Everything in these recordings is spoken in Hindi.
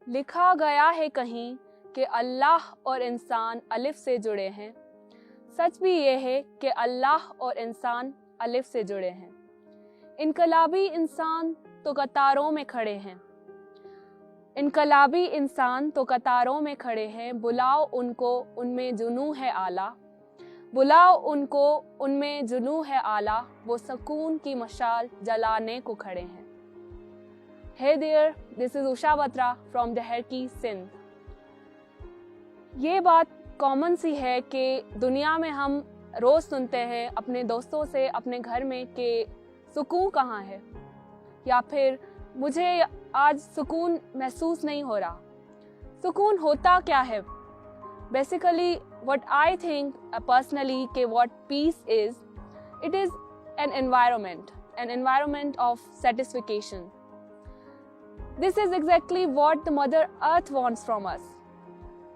लिखा गया है कहीं कि अल्लाह और इंसान अलिफ से जुड़े हैं। सच भी ये है कि अल्लाह और इंसान अलिफ से जुड़े हैं। इनकलाबी इंसान तो कतारों में खड़े हैं, इनकलाबी इंसान तो कतारों में खड़े हैं। बुलाओ उनको, उनमें जुनू है आला। बुलाओ उनको, उनमें जुनू है आला। वो सुकून की मशाल जलाने को खड़े हैं। Hey there, this is Usha Batra from Daharki Sindh. ये बात कॉमन सी है कि दुनिया में हम रोज़ सुनते हैं अपने दोस्तों से, अपने घर में, कि सुकून कहाँ है, या फिर मुझे आज सुकून महसूस नहीं हो रहा। सुकून होता क्या है? Basically what I think personally कि what peace is, it is an environment of satisfaction. This is exactly what the Mother Earth wants from us.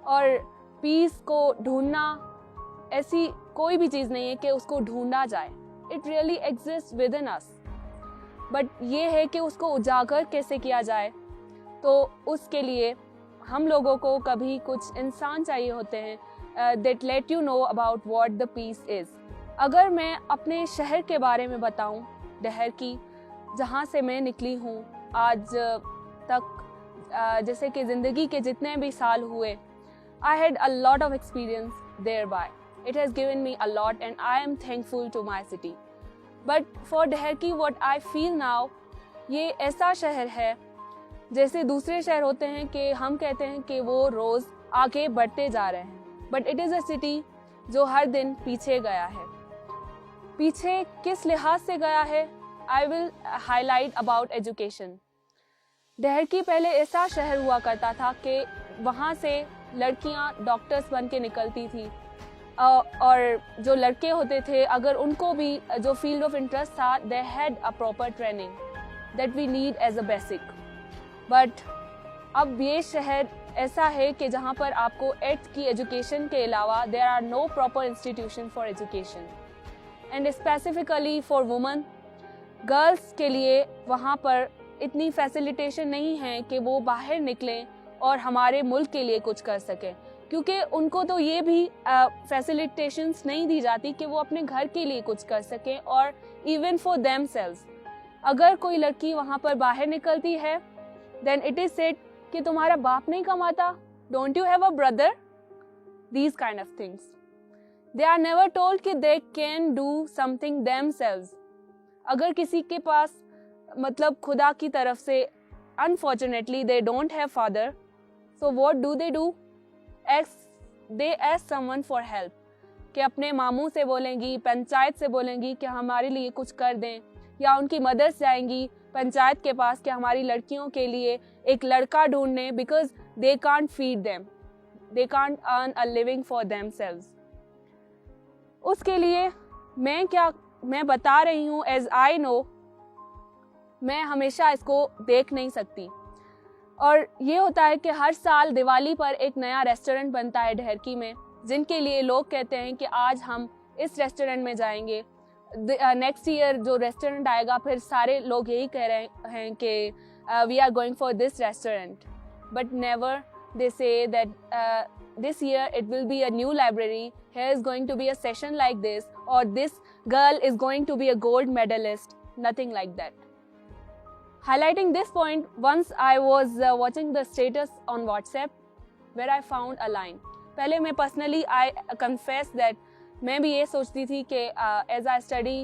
और पीस को ढूंढना ऐसी कोई भी चीज़ नहीं है कि उसको ढूंढा जाए। It really exists within us. But ये है कि उसको उजागर कैसे किया जाए, तो उसके लिए हम लोगों को कभी कुछ इंसान चाहिए होते हैं that let you know about what the peace is. अगर मैं अपने शहर के बारे में बताऊं, डहरकी, जहाँ से मैं निकली हूँ आज तक, जैसे कि ज़िंदगी के जितने भी साल हुए, I had a lot of experience thereby. It has given me a lot and I am thankful to my city. But for Daharki what I feel now, ये ऐसा शहर है जैसे दूसरे शहर होते हैं कि हम कहते हैं कि वो रोज़ आगे बढ़ते जा रहे हैं, but it is a city जो हर दिन पीछे गया है। पीछे किस लिहाज से गया है? I will highlight about education. Daharki पहले ऐसा शहर हुआ करता था कि वहाँ से लड़कियाँ डॉक्टर्स बन के निकलती थी, और जो लड़के होते थे अगर उनको भी जो फील्ड ऑफ इंटरेस्ट था, they had a proper training that we need as a basic. But अब ये शहर ऐसा है कि जहाँ पर आपको 8th की एजुकेशन के अलावा there are no proper institution for education, and specifically for women, girls के लिए वहाँ पर इतनी फैसिलिटेशन नहीं है कि वो बाहर निकलें और हमारे मुल्क के लिए कुछ कर सकें, क्योंकि उनको तो ये भी फैसिलिटेशंस नहीं दी जाती कि वो अपने घर के लिए कुछ कर सकें, और इवन फॉर देमसेल्व्स। अगर कोई लड़की वहाँ पर बाहर निकलती है, देन इट इज सेड कि तुम्हारा बाप नहीं कमाता, don't you have a brother, these kind of things. They are never told कि they can do something themselves. अगर किसी के पास मतलब खुदा की तरफ से unfortunately they don't have father, so what do? They ask someone for help, कि अपने मामू से बोलेंगी, पंचायत से बोलेंगी कि हमारे लिए कुछ कर दें, या उनकी मदर्स जाएंगी पंचायत के पास कि हमारी लड़कियों के लिए एक लड़का ढूंढने, because they can't feed them, they can't earn a living for themselves. उसके लिए मैं बता रही हूँ एज आई नो, मैं हमेशा इसको देख नहीं सकती। और ये होता है कि हर साल दिवाली पर एक नया रेस्टोरेंट बनता है डहरकी में, जिनके लिए लोग कहते हैं कि आज हम इस रेस्टोरेंट में जाएंगे। नेक्स्ट ईयर जो रेस्टोरेंट आएगा, फिर सारे लोग यही कह रहे हैं कि we are going for this restaurant, but never they say that this year it will be a new library, here is going to be a session like this, और this girl is going to be a gold medalist, nothing like that. Highlighting this point, once I was watching the status on WhatsApp where I found a line. पहले मैं personally I confess that मैं भी ये सोचती थी कि as I study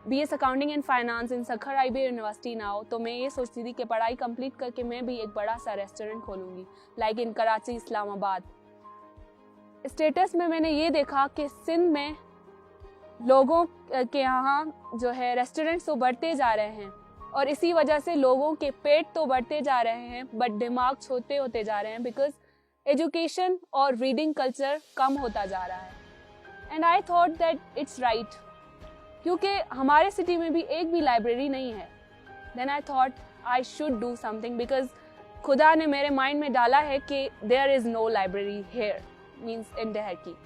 BS Accounting and Finance in Sakhar IB University now, तो मैं ये सोचती थी कि पढ़ाई कंप्लीट करके मैं भी एक बड़ा सा रेस्टोरेंट खोलूँगी, like in Karachi, Islamabad. Status में मैंने ये देखा कि सिंध में लोगों के यहाँ जो है रेस्टोरेंट्स तो बढ़ते जा रहे हैं, और इसी वजह से लोगों के पेट तो बढ़ते जा रहे हैं, बट दिमाग छोटे होते जा रहे हैं, बिकॉज एजुकेशन और रीडिंग कल्चर कम होता जा रहा है। And I thought that it's right, क्योंकि हमारे सिटी में भी एक भी लाइब्रेरी नहीं है। Then I thought I should do something, because खुदा ने मेरे माइंड में डाला है कि there is no library here, means in Daharki.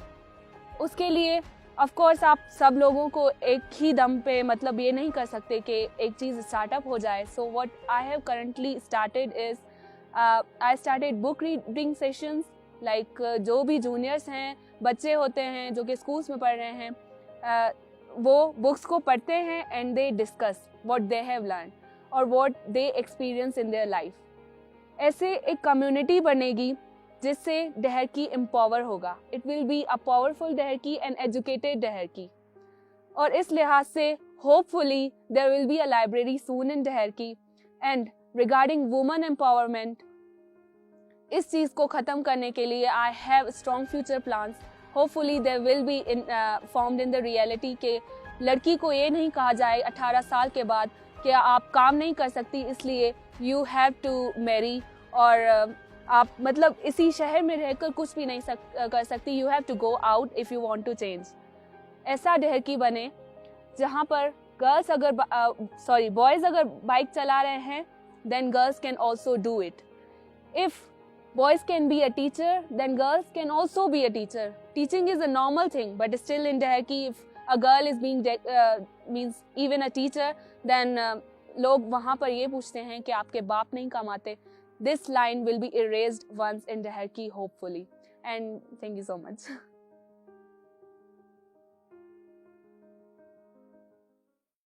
उसके लिए ऑफ कोर्स आप सब लोगों को एक ही दम पे मतलब ये नहीं कर सकते कि एक चीज़ स्टार्टअप हो जाए। So what I have currently started is I started book reading sessions, like जो भी जूनियर्स हैं, बच्चे होते हैं जो कि स्कूल्स में पढ़ रहे हैं, वो बुक्स को पढ़ते हैं and they discuss what they have learn और what they experience in their life. ऐसे एक कम्युनिटी बनेगी जिससे डहरकी एम्पावर होगा। It will be a powerful Daharki and educated Daharki. और इस लिहाज से hopefully there will be a library soon in Daharki. And regarding women empowerment, इस चीज़ को ख़त्म करने के लिए I have strong future plans. Hopefully there will be formed in the reality के लड़की को ये नहीं कहा जाए 18 साल के बाद कि आप काम नहीं कर सकती इसलिए यू हैव टू मैरी, और आप मतलब इसी शहर में रहकर कुछ भी नहीं कर सकती, you have to go out if you want to change. ऐसा डहरकी बने जहाँ पर गर्ल्स अगर बॉयज़ अगर बाइक चला रहे हैं then girls can also do it. If boys can be a teacher, then girls can also be a teacher. Teaching is a normal thing, but still in Dehki, if a girl is being means even a teacher, then लोग वहाँ पर ये पूछते हैं कि आपके बाप नहीं कमाते. This line will be erased once in Dehki, hopefully. And thank you so much.